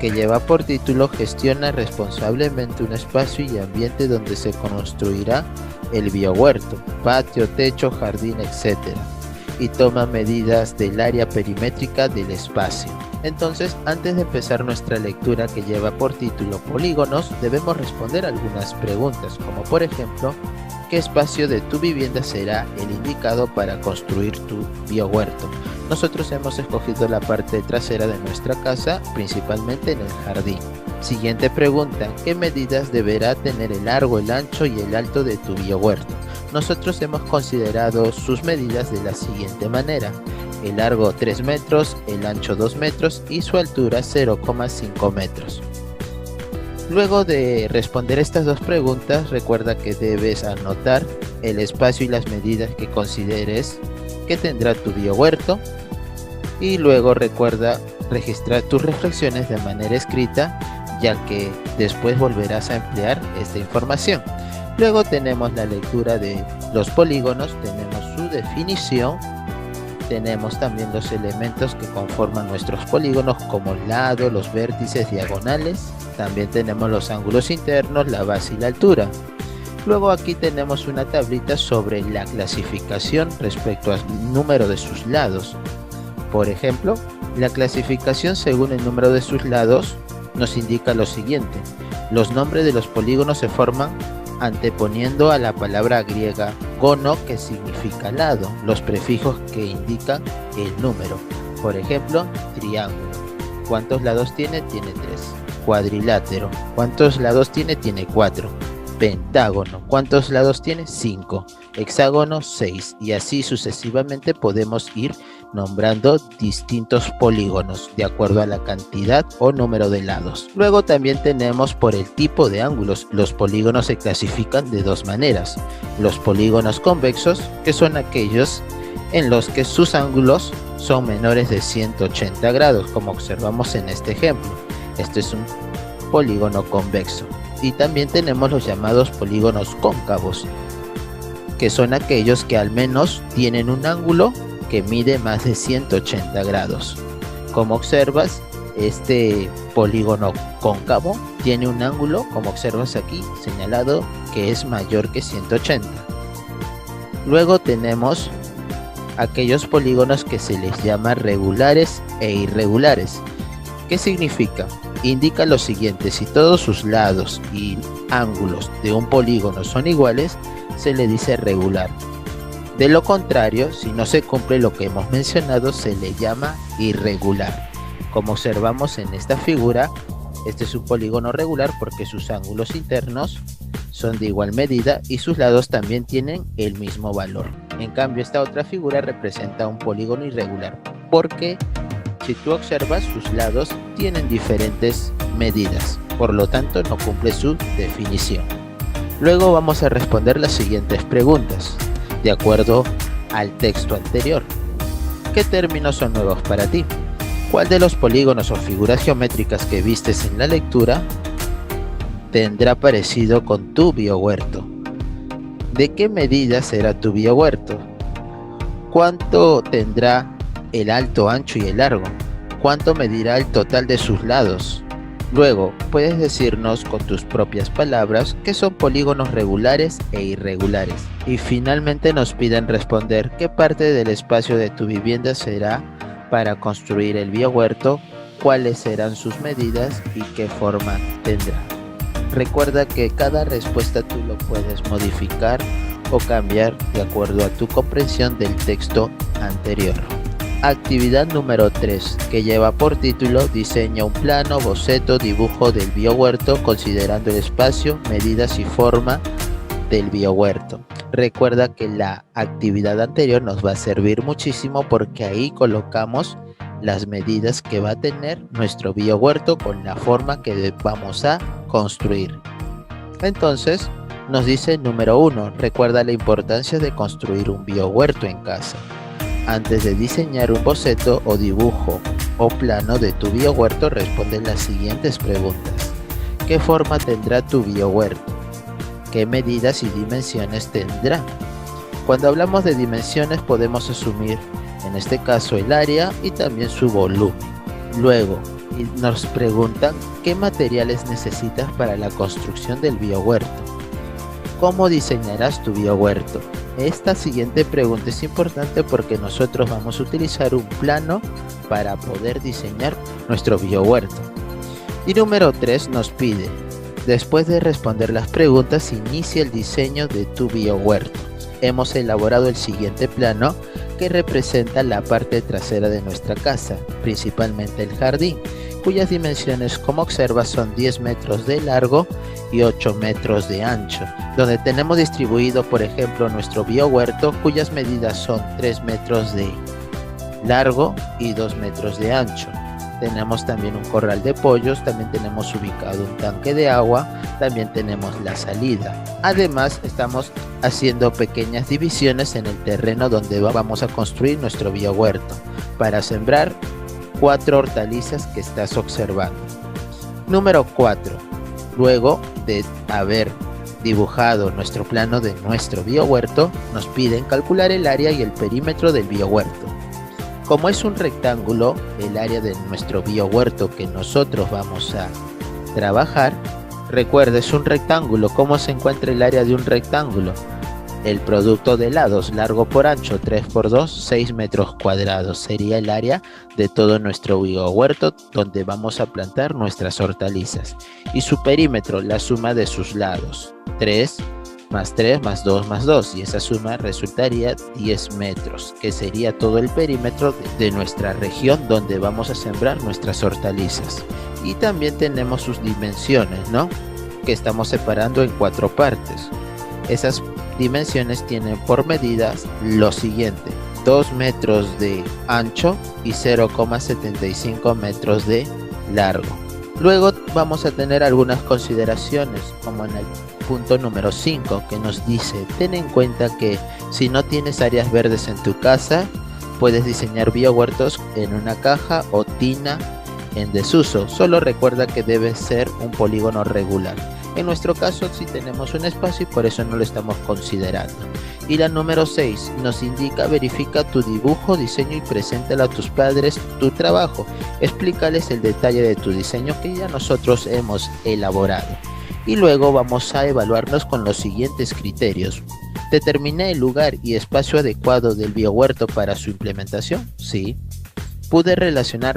que lleva por título Gestiona responsablemente un espacio y ambiente donde se construirá el biohuerto, patio, techo, jardín, etc. Y toma medidas del área perimétrica del espacio. Entonces, antes de empezar nuestra lectura que lleva por título Polígonos, debemos responder algunas preguntas, como por ejemplo, ¿qué espacio de tu vivienda será el indicado para construir tu biohuerto? Nosotros hemos escogido la parte trasera de nuestra casa, principalmente en el jardín. Siguiente pregunta, ¿qué medidas deberá tener el largo, el ancho y el alto de tu biohuerto? Nosotros hemos considerado sus medidas de la siguiente manera: el largo 3 metros, el ancho 2 metros y su altura 0,5 metros. Luego de responder estas dos preguntas, recuerda que debes anotar el espacio y las medidas que consideres que tendrá tu biohuerto, y luego recuerda registrar tus reflexiones de manera escrita, ya que después volverás a emplear esta información. Luego tenemos la lectura de los polígonos, tenemos su definición, tenemos también los elementos que conforman nuestros polígonos como el lado, los vértices, diagonales, también tenemos los ángulos internos, la base y la altura. Luego aquí tenemos una tablita sobre la clasificación respecto al número de sus lados. Por ejemplo, la clasificación según el número de sus lados nos indica lo siguiente: los nombres de los polígonos se forman anteponiendo a la palabra griega gono, que significa lado, los prefijos que indican el número. Por ejemplo, triángulo, ¿cuántos lados tiene? Tiene 3. Cuadrilátero, ¿cuántos lados tiene? Tiene 4. Pentágono, ¿cuántos lados tiene? 5. Hexágono, 6. Y así sucesivamente podemos ir nombrando distintos polígonos de acuerdo a la cantidad o número de lados. Luego también tenemos por el tipo de ángulos. Los polígonos se clasifican de dos maneras: los polígonos convexos, que son aquellos en los que sus ángulos son menores de 180 grados, como observamos en este ejemplo. Este es un polígono convexo. Y también tenemos los llamados polígonos cóncavos, que son aquellos que al menos tienen un ángulo que mide más de 180 grados. Como observas, este polígono cóncavo tiene un ángulo, como observas aquí señalado, que es mayor que 180. Luego tenemos aquellos polígonos que se les llama regulares e irregulares. ¿Qué significa? Indica lo siguiente: si todos sus lados y ángulos de un polígono son iguales, se le dice regular. De lo contrario, si no se cumple lo que hemos mencionado, se le llama irregular. Como observamos en esta figura, este es un polígono regular porque sus ángulos internos son de igual medida y sus lados también tienen el mismo valor. En cambio, esta otra figura representa un polígono irregular porque, si tú observas, sus lados tienen diferentes medidas, por lo tanto no cumple su definición. Luego vamos a responder las siguientes preguntas, de acuerdo al texto anterior. ¿Qué términos son nuevos para ti? ¿Cuál de los polígonos o figuras geométricas que vistes en la lectura tendrá parecido con tu biohuerto? ¿De qué medida será tu biohuerto? ¿Cuánto tendrá el alto, ancho y el largo? ¿Cuánto medirá el total de sus lados? Luego, puedes decirnos con tus propias palabras qué son polígonos regulares e irregulares. Y finalmente nos piden responder qué parte del espacio de tu vivienda será para construir el biohuerto, cuáles serán sus medidas y qué forma tendrá. Recuerda que cada respuesta tú lo puedes modificar o cambiar de acuerdo a tu comprensión del texto anterior. Actividad número 3, que lleva por título Diseña un plano, boceto, dibujo del biohuerto considerando el espacio, medidas y forma del biohuerto. Recuerda que la actividad anterior nos va a servir muchísimo porque ahí colocamos las medidas que va a tener nuestro biohuerto con la forma que vamos a construir. Entonces nos dice número 1, recuerda la importancia de construir un biohuerto en casa. Antes de diseñar un boceto o dibujo o plano de tu biohuerto, responde las siguientes preguntas. ¿Qué forma tendrá tu biohuerto? ¿Qué medidas y dimensiones tendrá? Cuando hablamos de dimensiones podemos asumir en este caso el área y también su volumen. Luego, Y nos preguntan qué materiales necesitas para la construcción del biohuerto. ¿Cómo diseñarás tu biohuerto? Esta siguiente pregunta es importante porque nosotros vamos a utilizar un plano para poder diseñar nuestro biohuerto. Y número 3 nos pide, después de responder las preguntas, inicia el diseño de tu biohuerto. Hemos elaborado el siguiente plano que representa la parte trasera de nuestra casa, principalmente el jardín, cuyas dimensiones, como observas, son 10 metros de largo y 8 metros de ancho, donde tenemos distribuido, por ejemplo, nuestro biohuerto, cuyas medidas son 3 metros de largo y 2 metros de ancho. Tenemos también un corral de pollos, también tenemos ubicado un tanque de agua, también tenemos la salida. Además, estamos haciendo pequeñas divisiones en el terreno donde vamos a construir nuestro biohuerto para sembrar 4 hortalizas que estás observando. Número 4. Luego de haber dibujado nuestro plano de nuestro biohuerto, nos piden calcular el área y el perímetro del biohuerto. Como es un rectángulo, el área de nuestro biohuerto que nosotros vamos a trabajar, recuerda, es un rectángulo. ¿Cómo se encuentra el área de un rectángulo? El producto de lados, largo por ancho, 3 por 2, 6 metros cuadrados. Sería el área de todo nuestro biohuerto donde vamos a plantar nuestras hortalizas. Y su perímetro, la suma de sus lados, 3 más 3 más 2 más 2, y esa suma resultaría 10 metros, que sería todo el perímetro de nuestra región donde vamos a sembrar nuestras hortalizas. Y también tenemos sus dimensiones, ¿no? Que estamos separando en 4 partes. Esas dimensiones tienen por medidas lo siguiente: 2 metros de ancho y 0,75 metros de largo. Luego vamos a tener algunas consideraciones, como en el punto número 5, que nos dice: ten en cuenta que si no tienes áreas verdes en tu casa, puedes diseñar biohuertos en una caja o tina en desuso. Solo recuerda que debe ser un polígono regular. En nuestro caso sí tenemos un espacio y por eso no lo estamos considerando. Y la número 6 nos indica: verifica tu dibujo, diseño y preséntale a tus padres tu trabajo. Explícales el detalle de tu diseño que ya nosotros hemos elaborado. Y luego vamos a evaluarnos con los siguientes criterios. ¿Determiné el lugar y espacio adecuado del biohuerto para su implementación? Sí. ¿Pude relacionar